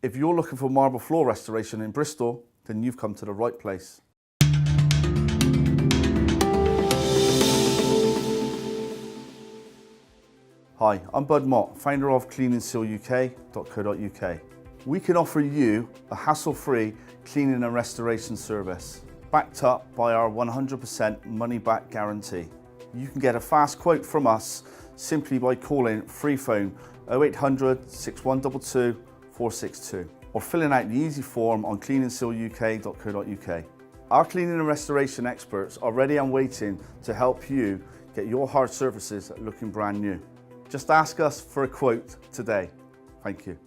If you're looking for marble floor restoration in Bristol, then you've come to the right place. Hi, I'm Bud Mott, founder of cleanandsealuk.co.uk. We can offer you a hassle-free cleaning and restoration service, backed up by our 100% money-back guarantee. You can get a fast quote from us simply by calling free phone 0800 6122 462 or filling out the easy form on cleanandsealuk.co.uk. Our cleaning and restoration experts are ready and waiting to help you get your hard surfaces looking brand new. Just ask us for a quote today. Thank you.